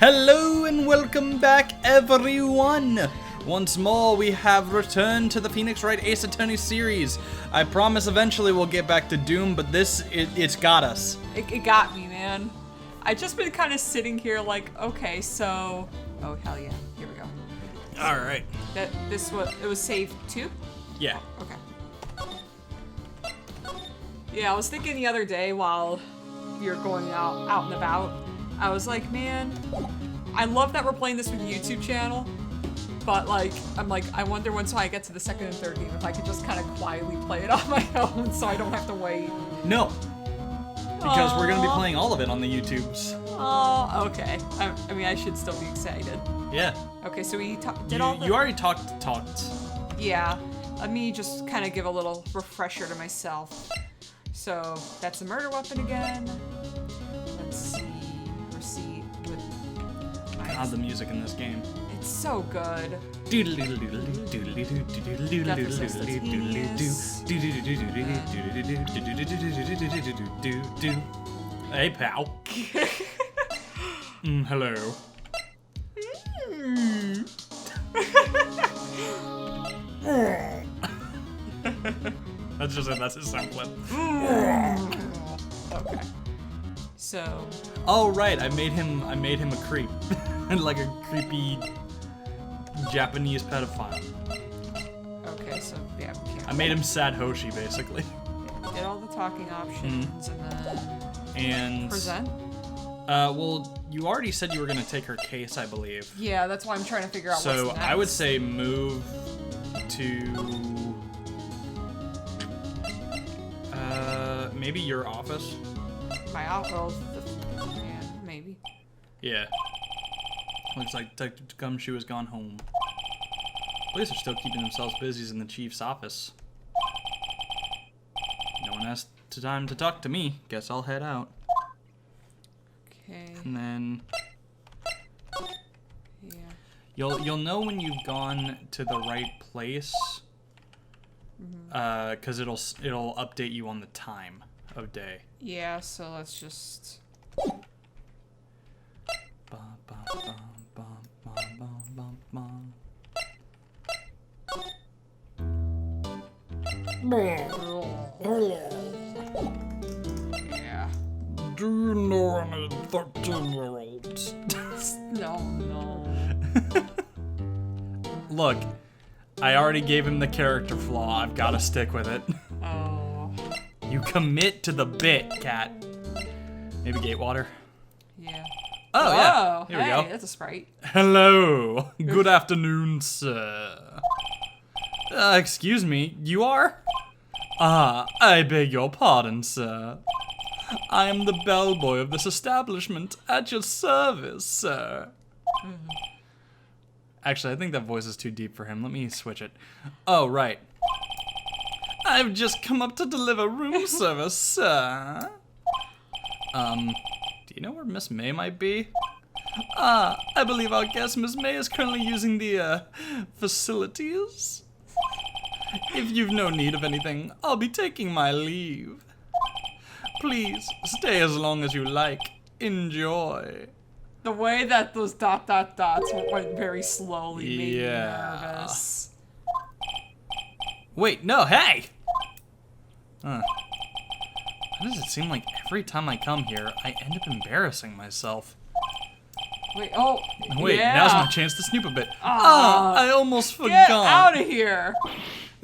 Hello and welcome back, everyone! Once more, we have returned to the Phoenix Wright Ace Attorney series. I promise eventually we'll get back to Doom, but it's got us. It got me, man. I've just been kind of sitting here like, okay, so... Oh, hell yeah. Here we go. Alright. It was saved too? Yeah. Okay. Yeah, I was thinking the other day while you're going out and about, I was like, man, I love that we're playing this with the YouTube channel, but I'm like, I wonder once I get to the second and third game if I could just kind of quietly play it on my own so I don't have to wait. No. Because we're going to be playing all of it on the YouTubes. Oh, okay. I mean, I should still be excited. Yeah. Okay, so we You already talked. Yeah. Let me just kind of give a little refresher to myself. So, that's the murder weapon again. Let's see. Receipt with... God, the music in this game. It's so good. Hey, pal. Hello. That's his sound clip. Okay. So. Oh right, I made him a creep, like a creepy Japanese pedophile. Okay, so yeah. I made him Sad Hoshi basically. Did all the talking options and present. Well, you already said you were gonna take her case, I believe. Yeah, that's why I'm trying to figure out. So what's next. I would say move to maybe your office. My office. Yeah, maybe. Yeah. Looks like Detective Gumshoe has gone home. Police are still keeping themselves busy in the chief's office. No one has time to talk to me. Guess I'll head out. Okay. And then Yeah. you'll know when you've gone to the right place, because it'll update you on the time of day. Yeah. So let's just. Yeah. Do you know any 13-year-olds? No. Look, I already gave him the character flaw. I've got to stick with it. Oh. You commit to the bit, cat. Maybe Gatewater. Yeah. Oh, yeah. Here hey, we go. That's a sprite. Hello. Good afternoon, sir. Excuse me, you are? I beg your pardon, sir. I am the bellboy of this establishment, at your service, sir. Actually, I think that voice is too deep for him. Let me switch it. Oh, right. I've just come up to deliver room service, sir. Do you know where Miss May might be? I believe our guest, Miss May, is currently using the, facilities. If you've no need of anything, I'll be taking my leave. Please, stay as long as you like. Enjoy. The way that those dots went very slowly made me nervous. Wait, no, hey! Why does it seem like every time I come here, I end up embarrassing myself? Wait, now's my chance to snoop a bit. I almost forgot. Get out of here!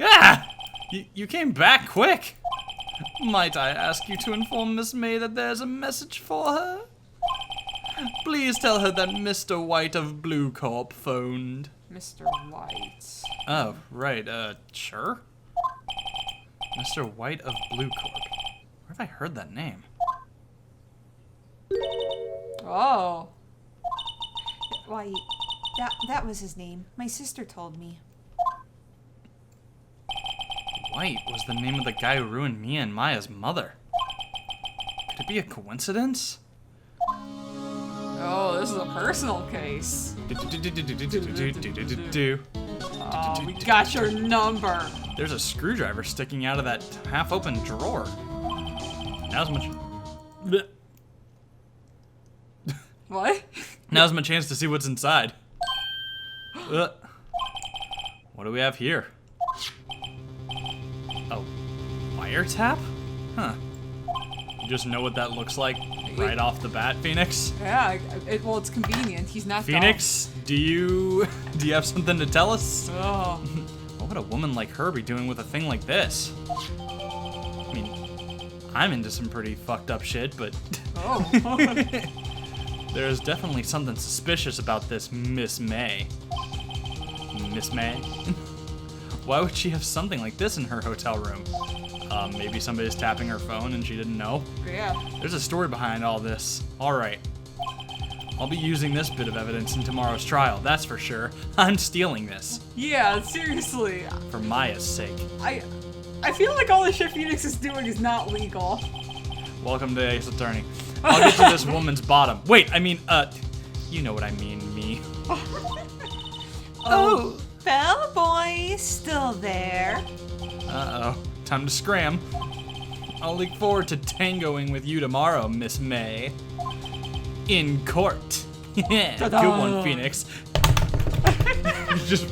Ah! You came back quick. Might I ask you to inform Miss May that there's a message for her? Please tell her that Mr. White of Blue Corp phoned. Mr. White. Oh, right, sure. Mr. White of Blue Corp. Where have I heard that name? Oh. Why, that was his name. My sister told me. White was the name of the guy who ruined Mia and Maya's mother. Could it be a coincidence? Oh, this is a personal case. Oh, we got your number. There's a screwdriver sticking out of that half-open drawer. Now's much. What? Now's my chance to see what's inside. What do we have here? Oh, wiretap? Huh. You just know what that looks like right off the bat, Phoenix? Yeah, well, it's convenient. He's not Phoenix, do you have something to tell us? dumb. Oh. What would a woman like her be doing with a thing like this? I mean, I'm into some pretty fucked up shit, but Oh. there's definitely something suspicious about this Miss May. Miss May? Why would she have something like this in her hotel room? Maybe somebody's tapping her phone and she didn't know? Yeah. There's a story behind all this. Alright. I'll be using this bit of evidence in tomorrow's trial, that's for sure. I'm stealing this. Yeah, seriously. For Maya's sake. I feel like all the shit Phoenix is doing is not legal. Welcome to Ace Attorney. I'll get to this woman's bottom. Wait, I mean, you know what I mean, me. Oh, bellboy, still there? Uh-oh. Time to scram. I'll look forward to tangoing with you tomorrow, Miss May. In court. Yeah, good one, Phoenix. just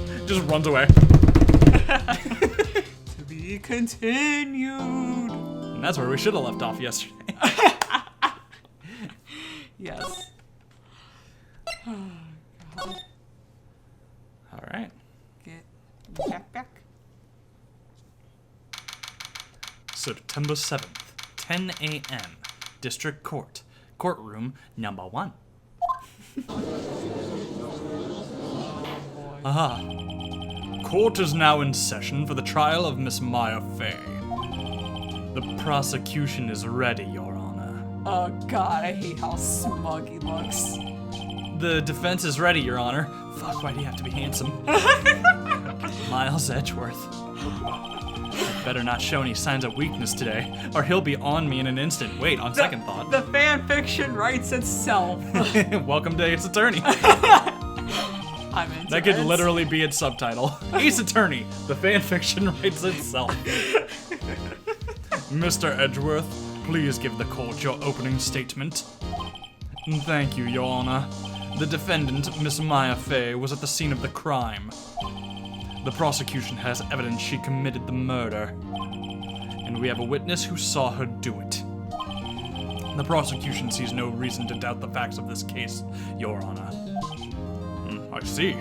runs away. To be continued. And that's where we should have left off yesterday. Yes. All right. Get back. September 7th, 10 a.m. District Court. Courtroom number 1. Aha. Court is now in session for the trial of Miss Maya Fey. The prosecution is ready, Your Honor. Oh god, I hate how smug he looks. The defense is ready, Your Honor. Fuck, why do you have to be handsome? Miles Edgeworth. Better not show any signs of weakness today, or he'll be on me in an instant. Wait, on second thought. The fan fiction writes itself. Welcome to Ace Attorney. I'm into That could it. literally be its subtitle. Ace Attorney, the fan fiction writes itself. Mr. Edgeworth, please give the court your opening statement. Thank you, Your Honor. The defendant, Miss Maya Fey, was at the scene of the crime. The prosecution has evidence she committed the murder, and we have a witness who saw her do it. The prosecution sees no reason to doubt the facts of this case, Your Honor. I see.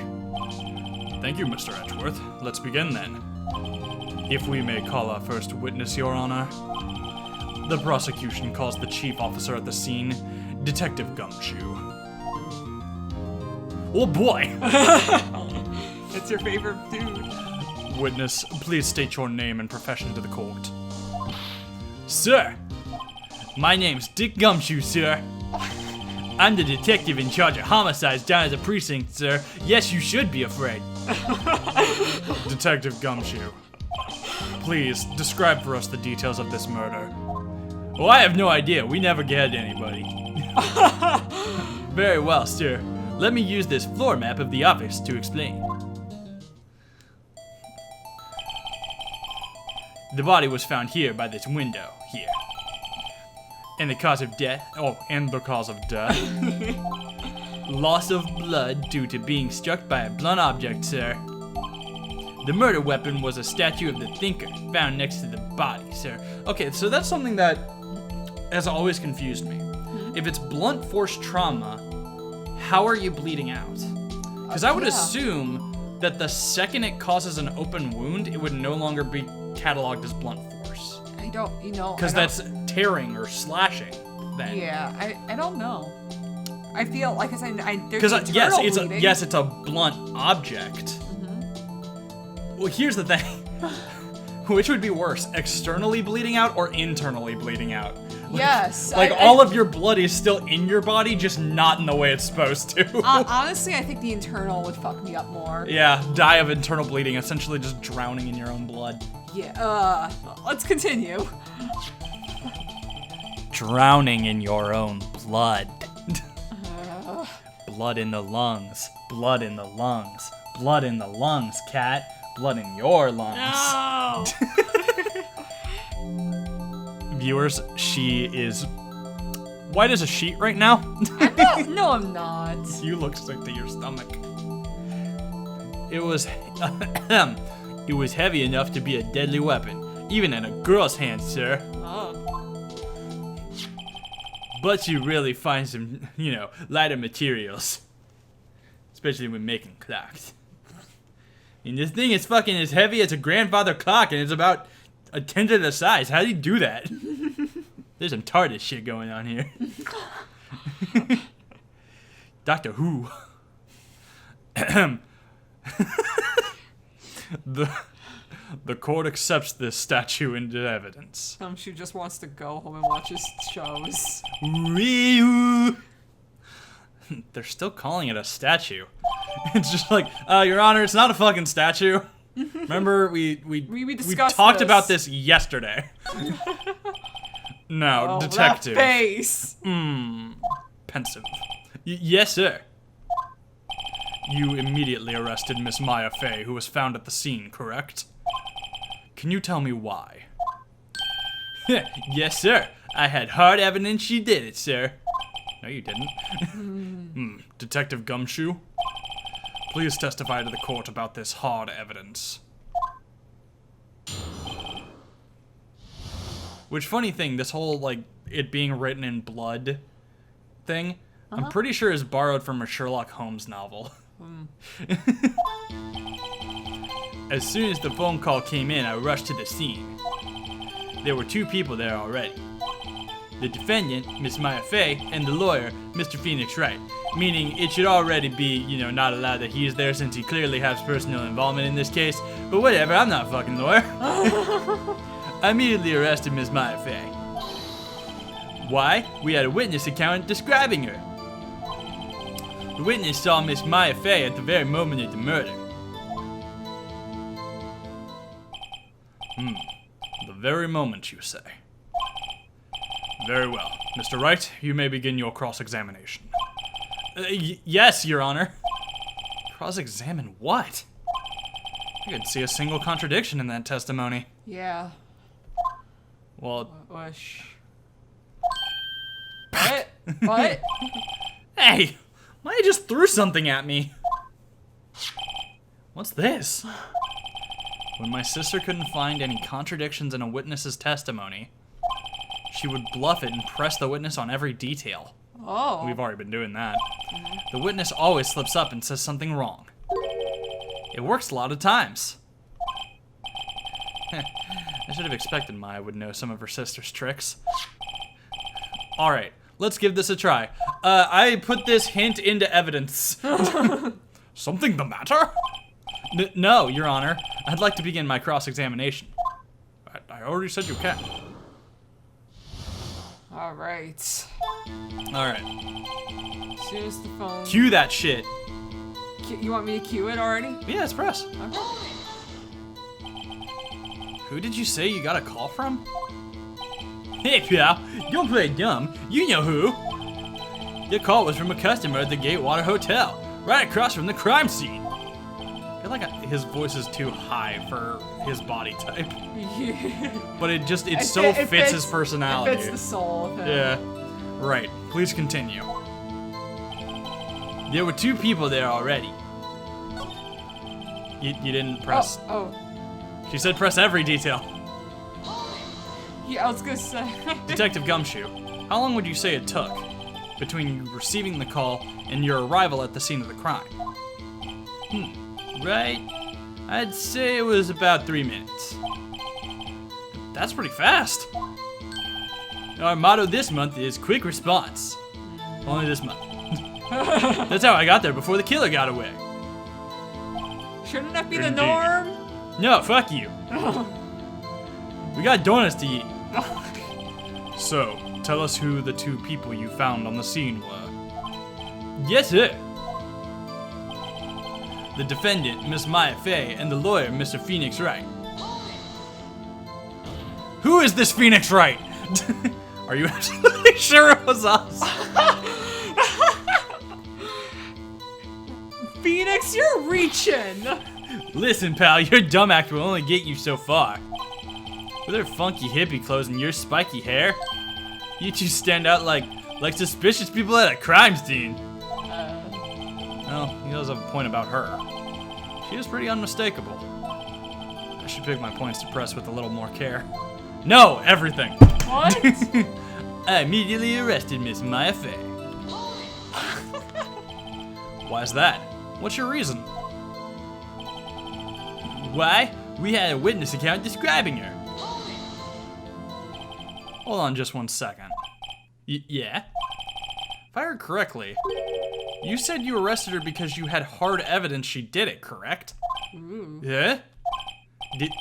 Thank you, Mr. Edgeworth. Let's begin then. If we may call our first witness, Your Honor. The prosecution calls the chief officer at the scene, Detective Gumshoe. Oh boy! It's your favorite dude. Witness, please state your name and profession to the court. Sir, my name's Dick Gumshoe, sir. I'm the detective in charge of homicides down at the precinct, sir. Yes, you should be afraid. Detective Gumshoe, please describe for us the details of this murder. Oh, I have no idea. We never get anybody. Very well, sir. Let me use this floor map of the office to explain. The body was found here by this window, here. And the cause of death, loss of blood due to being struck by a blunt object, sir. The murder weapon was a statue of the thinker found next to the body, sir. Okay, so that's something that has always confused me. If it's blunt force trauma, how are you bleeding out? Because I would assume that the second it causes an open wound, it would no longer be cataloged as blunt force. I don't, Because that's tearing or slashing, then. Yeah, I don't know. I feel like there's Because yes, bleeding. it's a blunt object. Well, here's the thing. Which would be worse, externally bleeding out or internally bleeding out? Yes. All of your blood is still in your body, just not in the way it's supposed to. Honestly, I think the internal would fuck me up more. Yeah, die of internal bleeding, essentially just drowning in your own blood. Yeah, let's continue. Drowning in your own blood. Blood in the lungs. Blood in the lungs. Blood in the lungs, cat. Blood in your lungs. No! Viewers, she is white as a sheet right now. I'm not No, I'm not. You look sick to your stomach. It was it was heavy enough to be a deadly weapon, even in a girl's hand, sir. Oh. But you really find some, lighter materials. Especially when making clocks. And this thing is fucking as heavy as a grandfather clock, and it's about a tenth of the size. How do you do that? There's some TARDIS shit going on here. Doctor Who. The court accepts this statue into evidence. She just wants to go home and watch his shows. They're still calling it a statue. It's just like, Your Honor, it's not a fucking statue. Remember, we discussed talked this. about this yesterday. Now, Oh, detective. that face. Pensive. Yes, sir. You immediately arrested Miss Maya Fey, who was found at the scene, correct? Can you tell me why? Yes, sir. I had hard evidence she did it, sir. No, you didn't. Detective Gumshoe, please testify to the court about this hard evidence. Which, funny thing, this whole, it being written in blood thing, I'm pretty sure is borrowed from a Sherlock Holmes novel. As soon as the phone call came in, I rushed to the scene. There were 2 people there already. The defendant, Miss Maya Fey, and the lawyer, Mr. Phoenix Wright. Meaning, it should already be, not allowed that he is there since he clearly has personal involvement in this case. But whatever, I'm not a fucking lawyer. I immediately arrested Miss Maya Fey. Why? We had a witness account describing her. The witness saw Miss Maya Fey at the very moment of the murder. The very moment, you say. Very well. Mr. Wright, you may begin your cross-examination. Yes, Your Honor. Cross-examine what? I couldn't see a single contradiction in that testimony. Yeah. Well, What? What? hey! Maya just threw something at me. What's this? When my sister couldn't find any contradictions in a witness's testimony, she would bluff it and press the witness on every detail. Oh. We've already been doing that. The witness always slips up and says something wrong. It works a lot of times. I should have expected Maya would know some of her sister's tricks. Alright, let's give this a try. I put this hint into evidence. Something the matter? No, Your Honor. I'd like to begin my cross-examination. I already said you can. Alright. Alright. As soon as the phone... Cue that shit. You want me to cue it already? Yeah, it's press. Okay. Who did you say you got a call from? Hey, pal. Don't play dumb. You know who. The call was from a customer at the Gatewater Hotel, right across from the crime scene. I feel like his voice is too high for his body type. Yeah. But it fits fits his personality. It fits the soul of him. Yeah. Right. Please continue. There were 2 people there already. You didn't press... Oh. She said press every detail. Yeah, I was gonna say. Detective Gumshoe, how long would you say it took between you receiving the call and your arrival at the scene of the crime? Right. I'd say it was about 3 minutes. That's pretty fast. Our motto this month is quick response. Only this month. That's how I got there before the killer got away. Shouldn't that be the Indeed. norm? No, fuck you. We got donuts to eat. So, tell us who the 2 people you found on the scene were. Yes, sir. The defendant, Miss Maya Fey, and the lawyer, Mr. Phoenix Wright. Who is this Phoenix Wright? Are you absolutely sure it was us? Phoenix, you're reaching. Listen, pal, your dumb act will only get you so far. With her funky hippie clothes and your spiky hair, you 2 stand out like Like suspicious people at a crime scene. Well, he does have a point about her. She is pretty unmistakable. I should pick my points to press with a little more care. No, everything. What? I immediately arrested Miss Maya Fey. Why's that? What's your reason? Why? We had a witness account describing her. Hold on just 1 second. Yeah? If I heard correctly, you said you arrested her because you had hard evidence she did it, correct? Ooh. Yeah? Did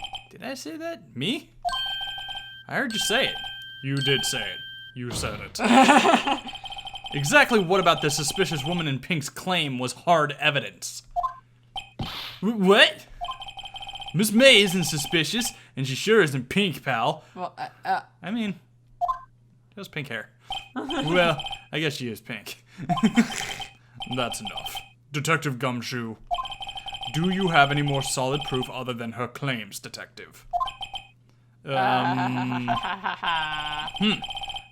I say that? Me? I heard you say it. You did say it. You said it. Exactly what about the suspicious woman in pink's claim was hard evidence? What? Miss May isn't suspicious, and she sure isn't pink, pal. Well, I mean, she has pink hair. Well, I guess she is pink. That's enough. Detective Gumshoe, do you have any more solid proof other than her claims, detective?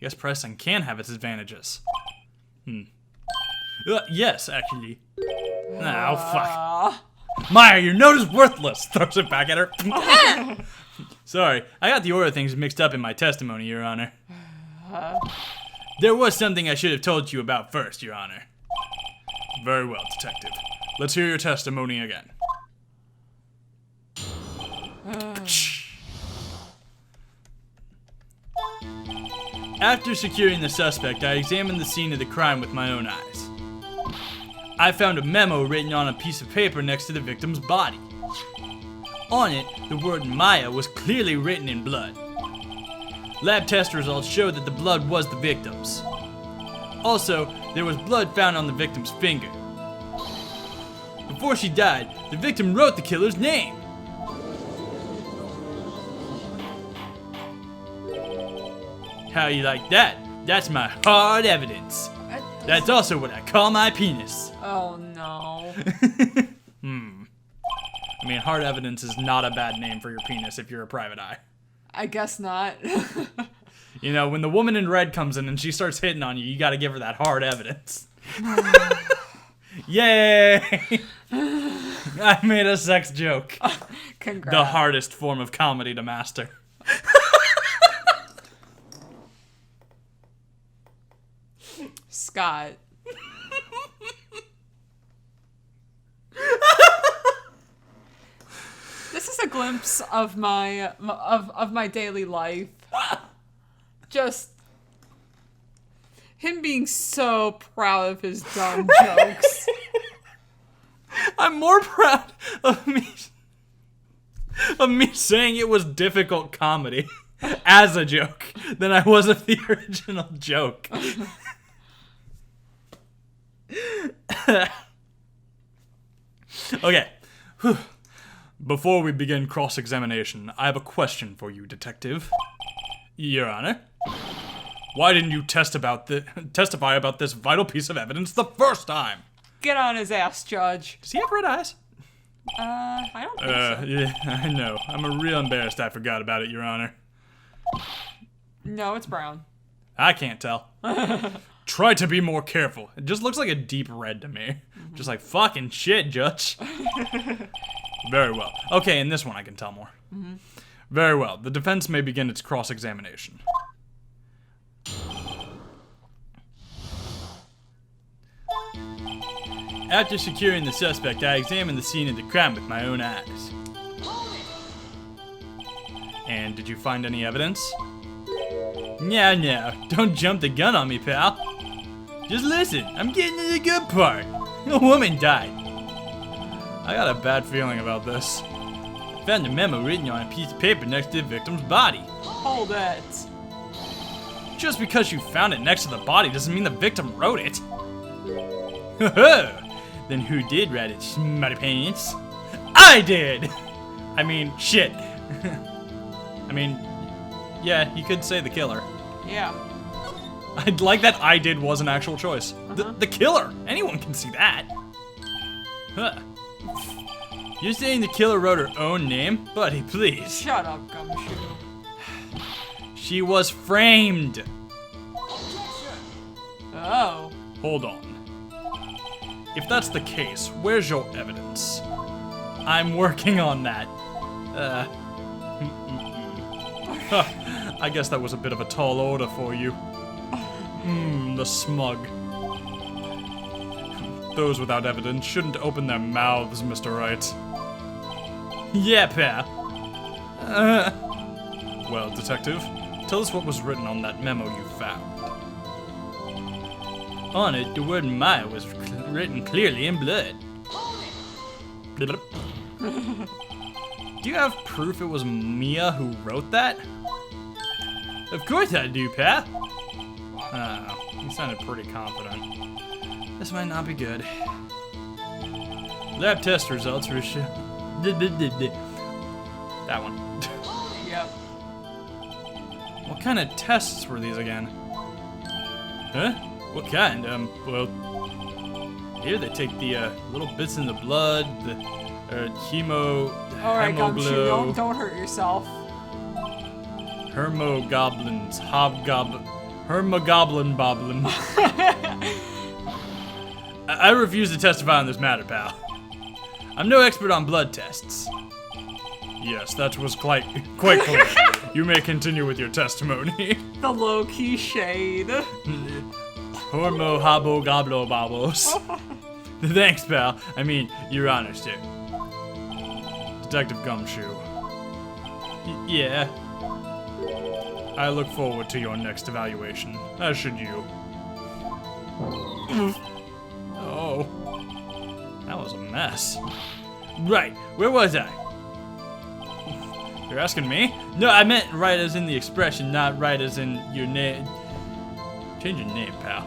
Guess Preston can have its advantages. Yes, actually. Oh, fuck. Maya, your note is worthless! Throws it back at her. Sorry, I got the order of things mixed up in my testimony, Your Honor. There was something I should have told you about first, Your Honor. Very well, detective. Let's hear your testimony again. After securing the suspect, I examined the scene of the crime with my own eyes. I found a memo written on a piece of paper next to the victim's body. On it, the word Maya was clearly written in blood. Lab test results showed that the blood was the victim's. Also, there was blood found on the victim's finger. Before she died, the victim wrote the killer's name. How you like that? That's my hard evidence. That's also what I call my penis. Oh no. I mean, hard evidence is not a bad name for your penis if you're a private eye. I guess not. You know, when the woman in red comes in and she starts hitting on you, you gotta give her that hard evidence. Yay! I made a sex joke. Congrats. The hardest form of comedy to master. Scott. This is a glimpse of my of my daily life. Just him being so proud of his dumb jokes. I'm more proud of me saying it was difficult comedy as a joke than I was of the original joke. Okay. Before we begin cross-examination, I have a question for you, detective. Your Honor, why didn't you testify about this vital piece of evidence the first time? Get on his ass, Judge. Does he have red eyes? I don't think so. Yeah, I know. I'm real embarrassed I forgot about it, Your Honor. No, it's brown. I can't tell. Try to be more careful. It just looks like a deep red to me. Just like, fucking shit, Judge. Very well. Okay, in this one I can tell more. Very well. The defense may begin its cross-examination. After securing the suspect, I examined the scene of the crime with my own eyes. And did you find any evidence? No, don't jump the gun on me, pal. Just listen, I'm getting to the good part. A woman died. I got a bad feeling about this. I found a memo written on a piece of paper next to the victim's body. Hold it. Just because you found it next to the body doesn't mean the victim wrote it. Then who did write it, smutty pants? I did! I mean, shit. I mean, yeah, you could say the killer. Yeah. I'd like that I did was an actual choice. The killer! Anyone can see that. Huh. You're saying the killer wrote her own name? Buddy, please. Shut up, Gumshoe. She was framed. Oh. Hold on. If that's the case, where's your evidence? I'm working on that. I guess that was a bit of a tall order for you. The smug. Those without evidence shouldn't open their mouths, Mr. Wright. Yeah, pal. Well, Detective, tell us what was written on that memo you found. On it, the word Maya was written clearly in blood. Do you have proof it was Mia who wrote that? Of course I do, pal. Oh, you sounded pretty confident. This might not be good. Lab test results were that one. Yep. What kind of tests were these again? Huh? What kind? Well, here they take the little bits in the blood, the hemo, All right, Gumshoe, hemoglobin, don't hurt yourself. hermogoblins, hermogoblin boblin. I refuse to testify on this matter, pal. I'm no expert on blood tests. Yes, that was quite clear. You may continue with your testimony. The low-key shade. Hormo hobbo goblo bobbles. Thanks, pal. I mean, you're honest here. Detective Gumshoe. Yeah. I look forward to your next evaluation, as should you. Oh. That was a mess. Right, where was I? You're asking me? No, I meant right as in the expression, not right as in your name. Change your name, pal.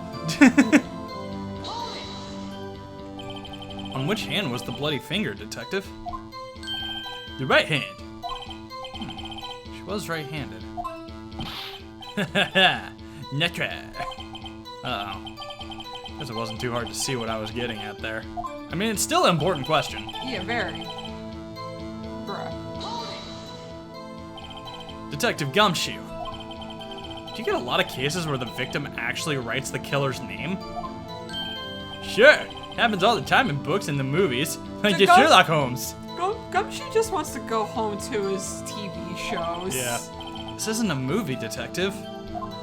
On which hand was the bloody finger, Detective? The right hand. She was right-handed. Netra. Uh-oh. Guess it wasn't too hard to see what I was getting at there. I mean, it's still an important question. Yeah, very. Bruh. Detective Gumshoe. Do you get a lot of cases where the victim actually writes the killer's name? Sure. Happens all the time in books and the movies. Like The Sherlock Holmes. Gumshoe just wants to go home to his TV shows. Yeah. This isn't a movie, Detective.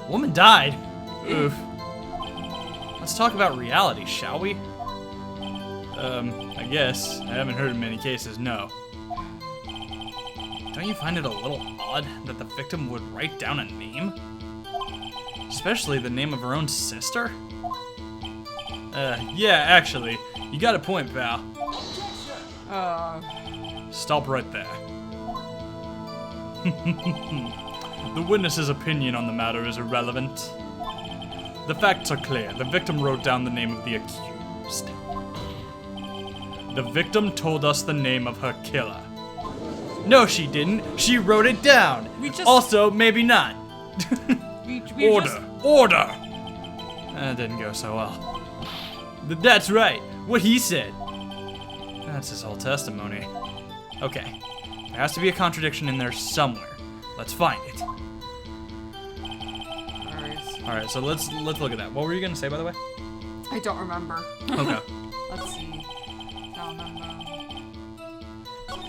Woman died. Oof. Let's talk about reality, shall we? I guess. I haven't heard of many cases, no. Don't you find it a little odd that the victim would write down a name? Especially the name of her own sister? Yeah, actually. You got a point, pal. Stop right there. The witness's opinion on the matter is irrelevant. The facts are clear. The victim wrote down the name of the accused. The victim told us the name of her killer. No, she didn't. She wrote it down. Also, maybe not. Order! That didn't go so well. That's right. What he said. That's his whole testimony. Okay. There has to be a contradiction in there somewhere. Let's find it. Alright, so let's look at that. What were you gonna say, by the way? I don't remember. Okay. Let's see. Found them.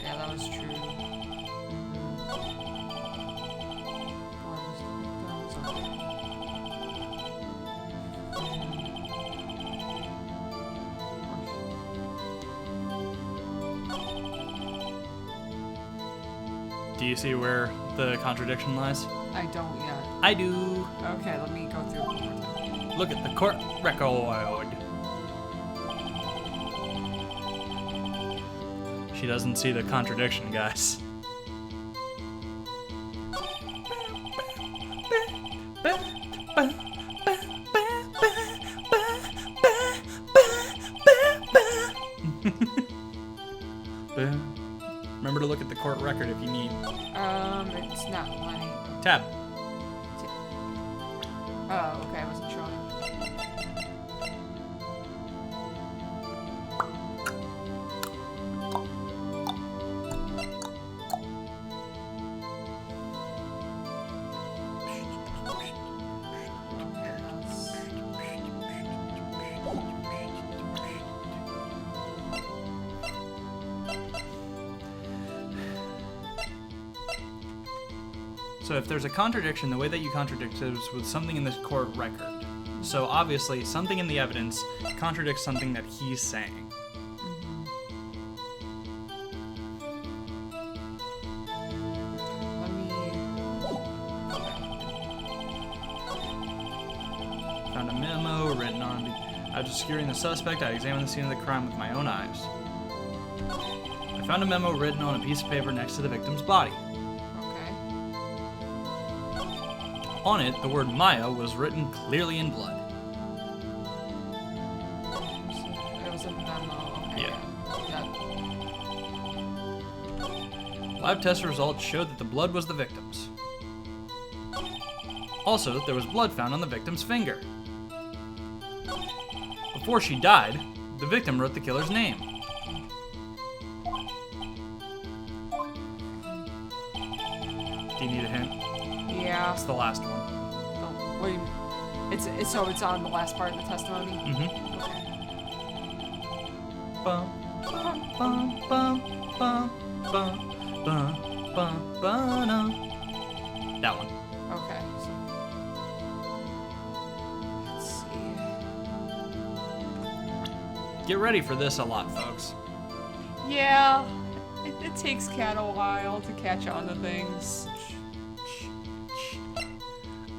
Yeah, that was true. Do you see where the contradiction lies? I don't yet. I do. Okay, let me go through it one more time. Look at the court record. She doesn't see the contradiction, guys. Remember to look at the court record if you need. It's not letting. Tab. Oh, okay, I wasn't showing. So if there's a contradiction, the way that you contradict it is with something in the court record. So obviously, something in the evidence contradicts something that he's saying. Let me... Found a memo written on... After securing the suspect, I examined the scene of the crime with my own eyes. I found a memo written on a piece of paper next to the victim's body. Okay. On it, the word Maya was written clearly in blood. It was a memo. Okay. Yeah. Yeah. Lab test results showed that the blood was the victim's. Also, there was blood found on the victim's finger. Before she died, the victim wrote the killer's name. Do you need a hint? Yeah. It's the last one. Oh, wait. It's on the last part of the testimony. Mm-hmm. Okay. Bum, bum, bum, bum, bum, bum, bum, bum, bum. That one. Okay. So, let's see. Get ready for this a lot, folks. Yeah. It takes Cat a while to catch on to things.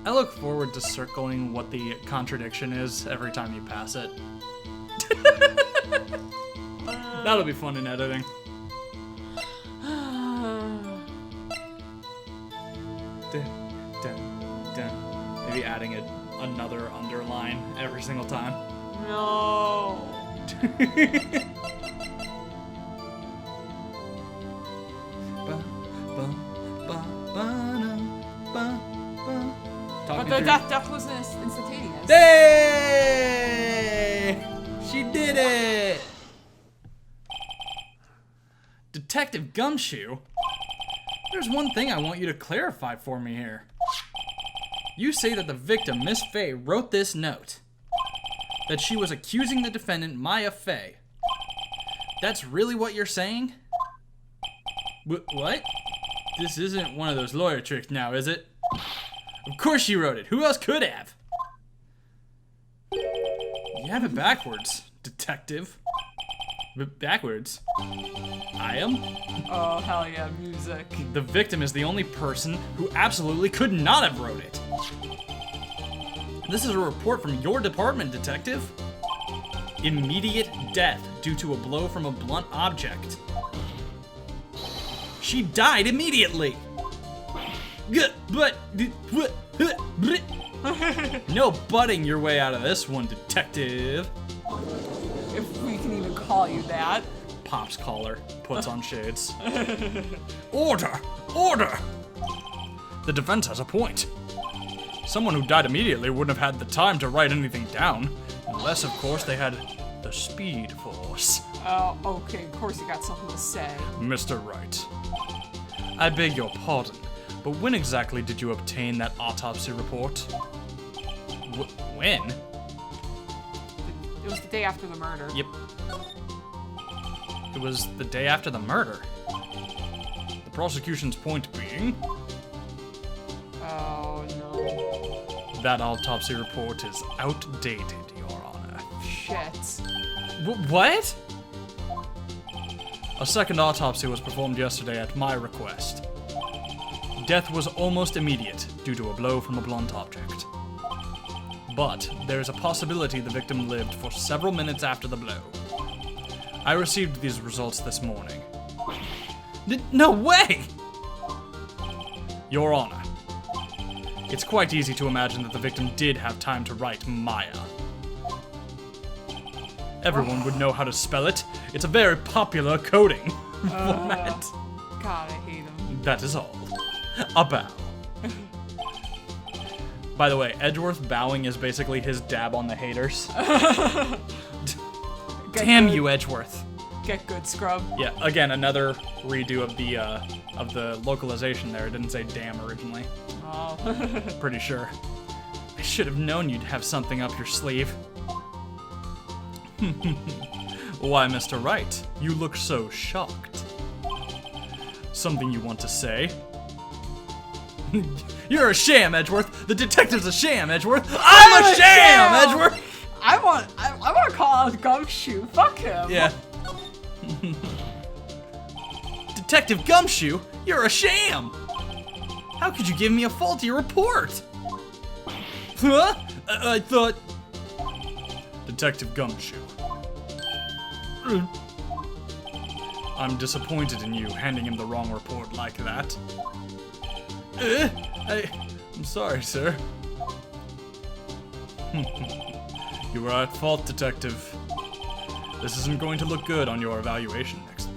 I look forward to circling what the contradiction is every time you pass it. That'll be fun in editing. Dun, dun, dun. Maybe adding another underline every single time. No. But the death was instantaneous. Hey! She did it! Detective Gumshoe? There's one thing I want you to clarify for me here. You say that the victim, Miss Fey, wrote this note. That she was accusing the defendant, Maya Fey. That's really what you're saying? What? This isn't one of those lawyer tricks now, is it? Of course she wrote it. Who else could have? You have it backwards, detective. Backwards? I am? Oh, hell yeah, music. The victim is the only person who absolutely could not have wrote it. This is a report from your department, detective. Immediate death due to a blow from a blunt object. She died immediately. No butting your way out of this one, detective. If we can even call you that. Pops collar, puts on shades. Order! Order! The defense has a point. Someone who died immediately wouldn't have had the time to write anything down. Unless, of course, they had the speed force. Oh, okay, of course you got something to say. Mr. Wright, I beg your pardon, but when exactly did you obtain that autopsy report? When? It was the day after the murder. Yep. It was the day after the murder. The prosecution's point being... Oh, no. that autopsy report is outdated, Your Honor. Shit. What? A second autopsy was performed yesterday at my request. Death was almost immediate due to a blow from a blunt object. But there is a possibility the victim lived for several minutes after the blow. I received these results this morning. No way! Your Honor, it's quite easy to imagine that the victim did have time to write Maya. Everyone would know how to spell it. It's a very popular coding format. God, I hate him. That is all. A bow. By the way, Edgeworth bowing is basically his dab on the haters. Damn you, Edgeworth. Get good, scrub. Yeah, again, another redo of the localization there. It didn't say damn originally. Oh. Pretty sure. I should have known you'd have something up your sleeve. Why, Mr. Wright, you look so shocked. Something you want to say? You're a sham, Edgeworth. The detective's a sham, Edgeworth. I'm a sham, Edgeworth. I want to call out Gumshoe. Fuck him. Yeah. Detective Gumshoe, you're a sham. How could you give me a faulty report? Huh? I thought... Detective Gumshoe. I'm disappointed in you handing him the wrong report like that. I'm sorry, sir. You were at fault, Detective. This isn't going to look good on your evaluation next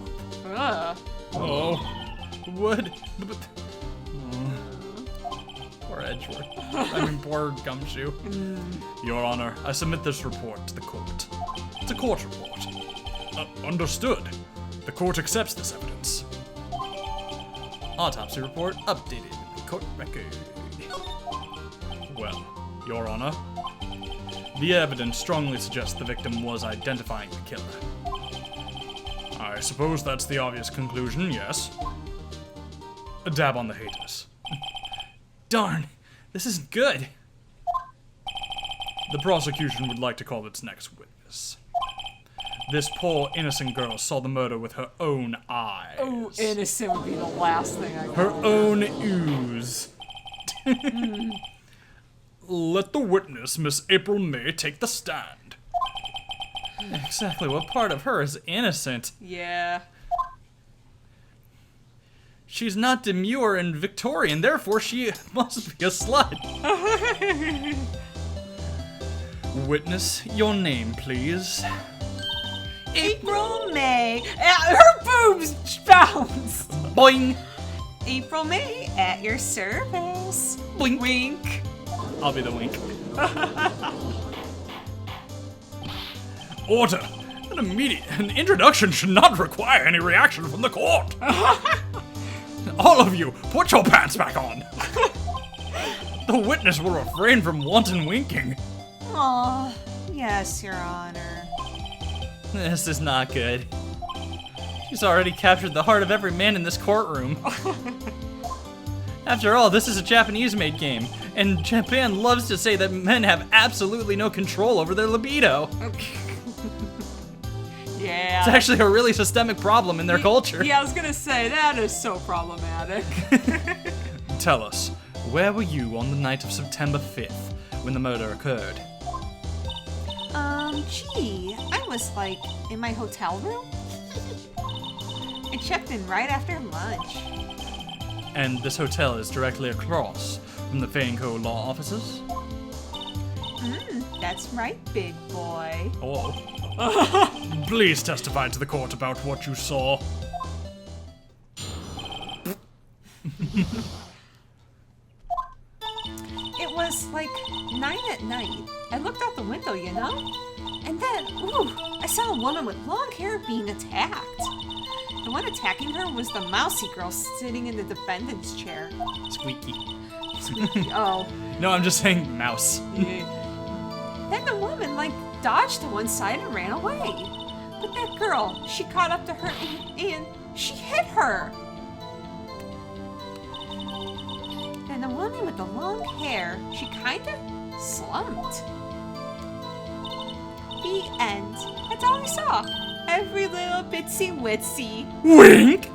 month. Oh. What? Poor Edgeworth. I mean, poor Gumshoe. Your Honor, I submit this report to the court. It's a court report. Understood. The court accepts this evidence. Autopsy report updated in the court record. Well, Your Honor, the evidence strongly suggests the victim was identifying the killer. I suppose that's the obvious conclusion, yes? A dab on the haters. Darn, this isn't good. The prosecution would like to call its next witness. This poor innocent girl saw the murder with her own eyes. Oh, innocent would be the last thing I Her own ooze. Let the witness, Miss April May, take the stand. Exactly what part of her is innocent? Yeah. She's not demure and Victorian, therefore she must be a slut. Witness, your name, please. April May. Her boobs bounce. Boing! April May at your service. Boink! Wink. I'll be the wink. Order! An introduction should not require any reaction from the court. All of you, put your pants back on. The witness will refrain from wanton winking. Oh, yes, Your Honor. This is not good. She's already captured the heart of every man in this courtroom. After all, this is a Japanese-made game, and Japan loves to say that men have absolutely no control over their libido. Yeah. It's actually a really systemic problem in their culture. Yeah, I was gonna say, that is so problematic. Tell us, where were you on the night of September 5th when the murder occurred? Gee, I was, like, in my hotel room. I checked in right after lunch. And this hotel is directly across from the Fey & Co. law offices? That's right, big boy. Oh. Please testify to the court about what you saw. It was like 9 at night. I looked out the window, you know? And then, I saw a woman with long hair being attacked. The one attacking her was the mousy girl sitting in the defendant's chair. Squeaky. Squeaky, oh. No, I'm just saying mouse. Then the woman, like, dodged to one side and ran away. But that girl, she caught up to her and she hit her. And the woman with the long hair, she kinda slumped. The end. That's all I saw. Every little bitsy witsy. Wink!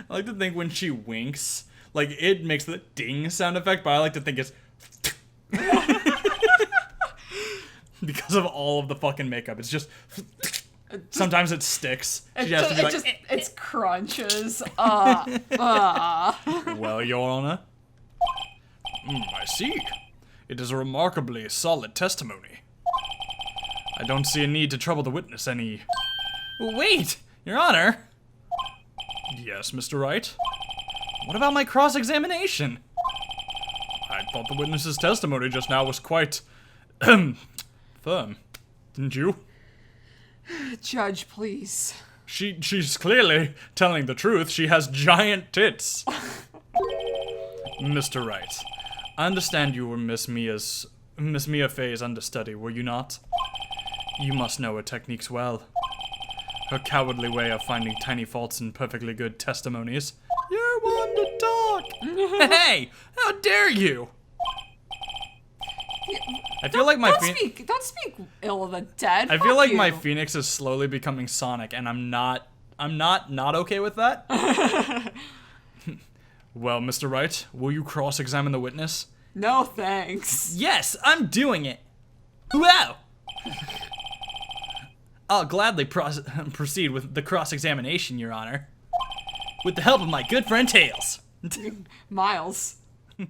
I like to think when she winks, like, it makes the ding sound effect, but I like to think it's because of all of the fucking makeup. It's just sometimes it sticks. She has to be like, it's crunches. Well, Your Honor. I see. It is a remarkably solid testimony. I don't see a need to trouble the witness any... Wait! Your Honor! Yes, Mr. Wright? What about my cross-examination? I thought the witness's testimony just now was quite... firm. Didn't you? Judge, please. She's clearly telling the truth. She has giant tits. Mr. Wright, I understand you were Miss Maya Fey's understudy, were you not? You must know her techniques well. Her cowardly way of finding tiny faults in perfectly good testimonies. You're one to talk. Hey, how dare you? I feel like my don't speak ill of the dead. I feel Fuck like you. my Phoenix is slowly becoming Sonic, and I'm not okay with that. Well, Mr. Wright, will you cross-examine the witness? No thanks. Yes, I'm doing it. Wow. I'll gladly proceed with the cross-examination, Your Honor. With the help of my good friend Tails. Miles. Hey!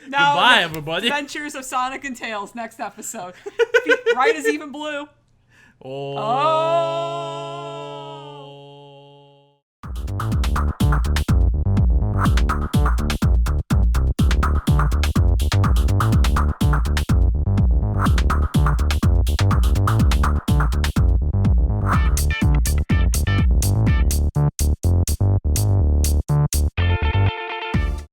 Now, Goodbye, everybody. Adventures of Sonic and Tails, next episode. Wright is even blue. Oh.